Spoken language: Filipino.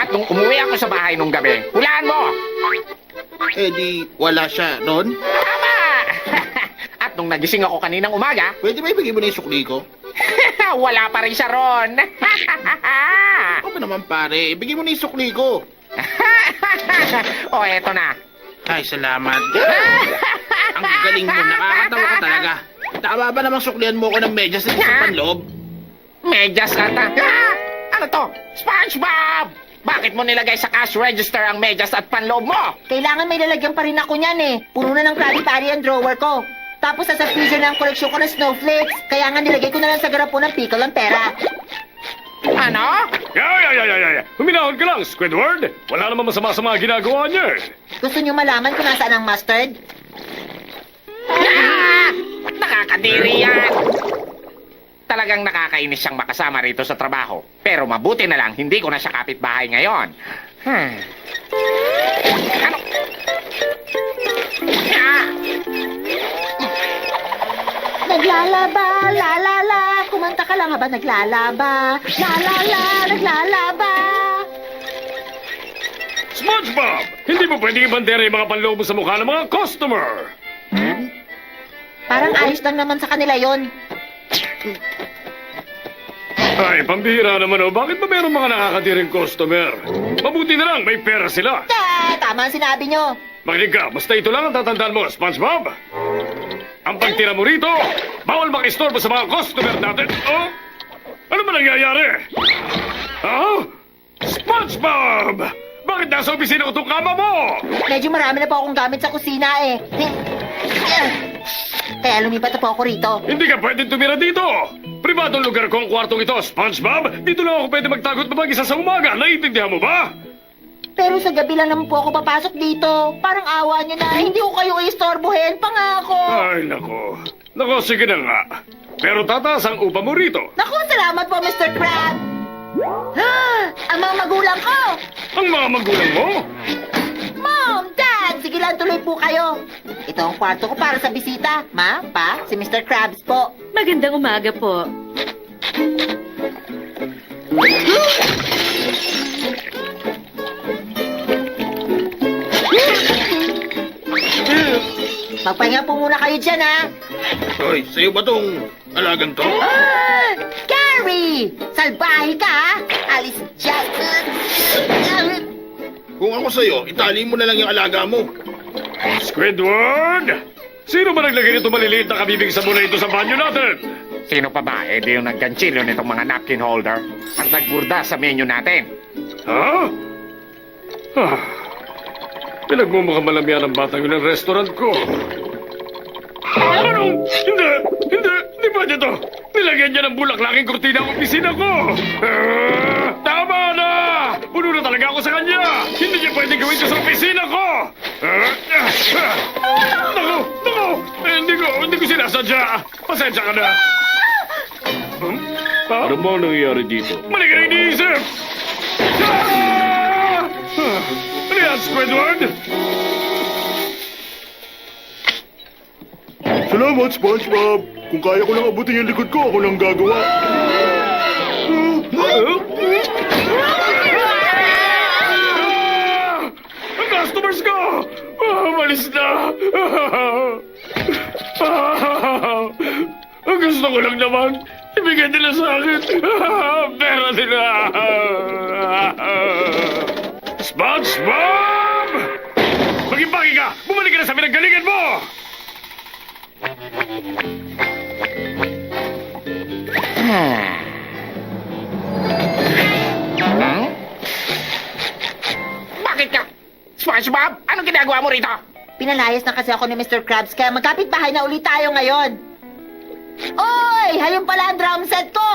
At nung umuwi ako sa bahay nung gabi, hulaan mo! Eh di, wala siya ron? Tama! At nung nagising ako kaninang umaga, Pwede ba ibigay mo na yung sukli ko? wala pa rin siya ron. Ako ba naman pare, ibigay mo na yung sukli ko. O, eto na. Ay, salamat. Ang galing mo, nakakatawa ka talaga. Tama ba namang suklihan mo ko ng medyas at sa panloob? Medyas ata. Ah! Ano to? SpongeBob! Bakit mo nilagay sa cash register ang medyas at panloob mo? Kailangan may lalagyan pa rin ako niyan eh. Puno na ng Krabby Patty ang drawer ko. Tapos sa freezer na ang koleksyon ko ng snowflakes. Kaya nga nilagay ko na lang sa garapon ng pickle ang pera. Ano? Huminahon ka lang, Squidward. Wala namang masama sa mga ginagawa niya. Gusto niyo malaman kung nasaan ang mustard? Ah! Nakakadiri yan! Talagang nakakainis siyang makasama rito sa trabaho. Pero mabuti na lang, hindi ko na siya kapitbahay ngayon. Ano? Ah! Naglalaba, la la la. Kumanta ka lang habang naglalaba. La la la, naglalaba. SpongeBob! Hindi mo pwedeng ibandera yung mga panloob mo sa mukha ng mga customer. Parang ayos lang naman sa kanila yon. Ay, pambihira naman oh. Bakit ba meron mga nakakatiring customer? Mabuti na lang, may pera sila. Tama ang sinabi nyo. Makinig ka, basta ito lang ang tatandaan mo, SpongeBob. Ang pagtira mo rito, bawal makistorbo sa mga customer natin. Oh? Ano ba nangyayari? Ah? SpongeBob! Bakit nasa opisina ko itong kama mo? Medyo marami na po akong gamit sa kusina eh. Kaya lumipat na po ako rito. Hindi ka pwedeng tumira dito. Pribadong lugar ko ang kwartong ito, SpongeBob. Dito lang ako pwede magtagot na mag-isa sa umaga. Naiintindihan mo ba? Pero sa gabi lang naman po ako papasok dito. Parang awa niyo na. Hindi ko kayo istorbohin. Pangako. Ay, nako. Nako, sige na nga. Pero tataas ang upa mo rito. Naku, salamat po, Mr. Crab. Ang mga magulang ko. Ang mga magulang mo? Mom, Dad, sige lang tuloy po kayo. Ito ang kwarto ko para sa bisita. Ma, Pa, si Mr. Krabs po. Magandang umaga po. Magpahinga po muna kayo dyan, ha? Hoy, sa'yo ba tong alagang to? Gary! Salbahe ka, ha? Alis dyan. Kung ako sa'yo, itali mo na lang yung alaga mo. Squidward! Sino ba naglagay nito maliliit na kabibig sa muna ito sa banyo natin? Sino pa ba? Eh di yung nagganchilyo nitong mga napkin holder at nagburda sa menu natin. Ha? Ah. Pinagmumukhang malamihan ang batang yun ng restaurant ko. Anong? Hindi pwede to. Nilagyan niya ng bulaklaking kurtina ang opisina ko. Ah, tama na! Puno na talaga ako sa kanya. Hindi niya pwede gawin ito sa opisina ko. Naku! Hindi ko sinasadya. Pasensya ka na. Ano ba ang nangyayari dito? Mali ka na iniisip! Ano yan, Squidward? Salamat, SpongeBob. Kung kaya ko lang abutin yung likod ko, ako lang gagawa. Ang customers ko! Malis na! Ang gusto ko lang naman, ibigay nila sa akin. Pera nila! SpongeBob! Mag-impake ka! Bumalik ka na sa pinanggalingan mo! Bakit ka? SpongeBob, anong ginagawa mo rito? Pinalayas na kasi ako ni Mr. Krabs, kaya magkapit bahay na ulit tayo ngayon. Oy! Hayun pala ang drum set ko!